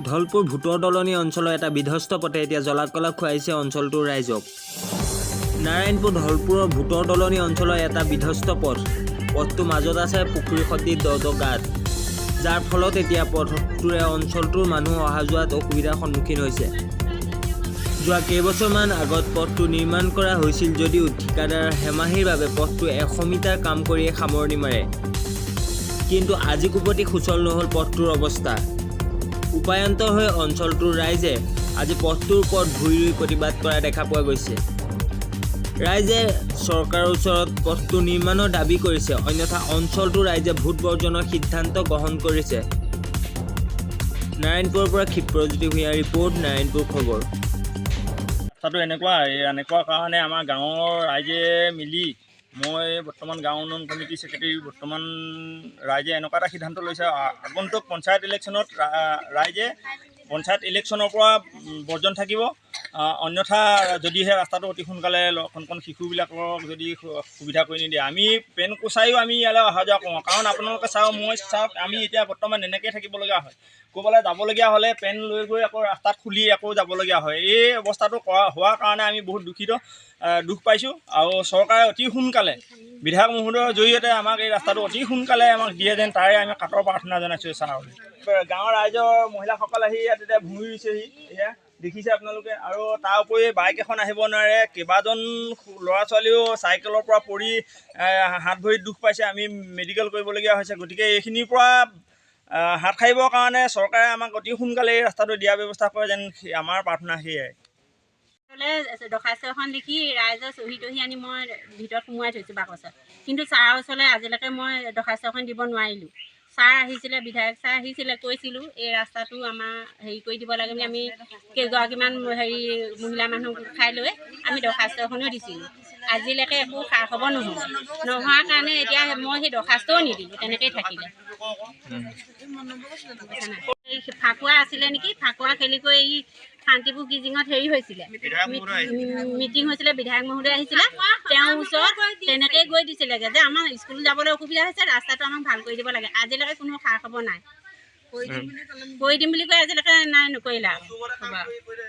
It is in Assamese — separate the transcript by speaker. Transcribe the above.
Speaker 1: ধলপুৰ ভূতৰ দলনি অঞ্চলৰ এটা বিধ্বস্ত পথে এতিয়া জলাকলা খুৱাইছে অঞ্চলটোৰ ৰাইজক। নাৰায়ণপুৰ ধলপুৰৰ ভূতৰ দলনি অঞ্চলৰ এটা বিধ্বস্ত পথটোৰ মাজত আছে পুখুৰী সদৃশ দ গাঁত, যাৰ ফলত এতিয়া পথটোৰে অঞ্চলটোৰ মানুহ অহা যোৱাত অসুবিধাৰ সন্মুখীন হৈছে। যোৱা কেইবছৰমান আগত পথটো নিৰ্মাণ কৰা হৈছিল যদিও ঠিকাদাৰ হেমাহিৰ বাবে পথটো 100 মিটাৰ কাম কৰিয়ে সামৰণি মাৰে। কিন্তু আজি কুপতি সুচল নহ'ল পথটোৰ অৱস্থা। উপায়ন্তৰ হৈ অঞ্চলটোৰ ৰাইজে আজি পথটোৰ ওপৰত ভুই ৰুই প্ৰতিবাদ কৰা দেখা পোৱা গৈছে। ৰাইজে চৰকাৰৰ ওচৰত পথটো নিৰ্মাণৰ দাবী কৰিছে, অন্যথা অঞ্চলটোৰ ৰাইজে ভোট বৰ্জনৰ সিদ্ধান্ত গ্ৰহণ কৰিছে। নাৰায়ণপুৰৰ পৰা ক্ষিপ্ৰজ্যোতি ভূঞাৰ ৰিপৰ্ট, নাৰায়ণপুৰ খবৰ।
Speaker 2: কথাটো এনেকুৱা কাৰণে আমাৰ গাঁৱৰ ৰাইজে মিলি মই বৰ্তমান গাঁও উন্নয়ন কমিটি ছেক্ৰেটাৰী বৰ্তমান ৰাইজে এনেকুৱা এটা সিদ্ধান্ত লৈছে, আগন্তুক পঞ্চায়ত ইলেকশ্যনত ৰাইজে পঞ্চায়ত ইলেকশ্যনৰ পৰা বৰ্জন থাকিব। অন্যথা যদিহে ৰাস্তাটো অতি সোনকালে কণ শিশুবিলাকক যদি সুবিধা কৰি নিদিয়ে, আমি পেন কোচাইও আমি ইয়ালৈ অহা যোৱা কৰোঁ। কাৰণ আপোনালোকে চাওক আমি এতিয়া বৰ্তমান এনেকৈ থাকিবলগীয়া হয়। ক'ৰবালৈ যাবলগীয়া হ'লে পেন লৈ গৈ আকৌ ৰাস্তাত খুলি আকৌ যাবলগীয়া হয়। এই অৱস্থাটো হোৱাৰ কাৰণে আমি বহুত দুখ পাইছোঁ। আৰু চৰকাৰে অতি সোনকালে বিধায়ক মহোদয়ৰ জৰিয়তে আমাক এই ৰাস্তাটো অতি সোনকালে আমাক দিয়ে যেন তাৰে আমি কাটৰ প্ৰাৰ্থনা জনাইছোঁ ছাৰলৈ। গাঁৱৰ ৰাইজৰ মহিলাসকল আহি ইয়াত এতিয়া ভূমি ৰুইছেহি, এয়া দেখিছে আপোনালোকে। আৰু তাৰ উপৰি বাইক এখন আহিব নোৱাৰে, কেইবাজন ল'ৰা ছোৱালীও চাইকেলৰ পৰা পৰি হাত ভৰিত দুখ পাইছে, আমি মেডিকেল কৰিবলগীয়া হৈছে। গতিকে এইখিনিৰ পৰা হাত সাৰিবৰ কাৰণে চৰকাৰে আমাক অতি সোনকালে এই ৰাস্তাটো দিয়াৰ ব্যৱস্থা কৰে যেন আমাৰ প্ৰাৰ্থনা সেয়াই।
Speaker 3: দৰ্খাস্ত এখন লিখি ৰাইজৰ চহী তহী আনি মই ভিতৰত সোমোৱাই থৈছোঁ বাকচত। কিন্তু ছাৰৰ ওচৰলৈ আজিলৈকে মই দৰ্খাস্ত এখন দিব নোৱাৰিলোঁ। ছাৰ আহিছিলে, বিধায়ক ছাৰ আহিছিলে, কৈছিলোঁ এই ৰাস্তাটো আমাৰ হেৰি কৰি দিব লাগে বুলি। আমি কেইগৰাকীমান মহিলা মানুহ খাই লৈ আমি দৰ্খাস্ত এখনো দিছিলোঁ। আজিলৈকে একো খা খবৰ নোহোৱাৰ কাৰণে এতিয়া মই সেই দৰ্খাস্তও নিদিলোঁ, তেনেকৈয়ে থাকিলে। ফাকুৱা আছিলে নেকি, ফাকুৱা খেলি কৰি এই শান্তিপুৰ গিজিঙত হৈছিলে, মিটিং হৈছিলে, বিধায়ক মহোদয় আহিছিলে, তেওঁৰ ওচৰত তেনেকৈয়ে গৈ দিছিলেগৈ যে আমাৰ স্কুল যাবলৈ অসুবিধা হৈছে, ৰাস্তাটো আমাক ভাল কৰি দিব লাগে। আজিলৈকে কোনো খা খবৰ নাই। কৰি দিম বুলি কৈ আজিলৈকে নাই, নকৰিলে আৰু।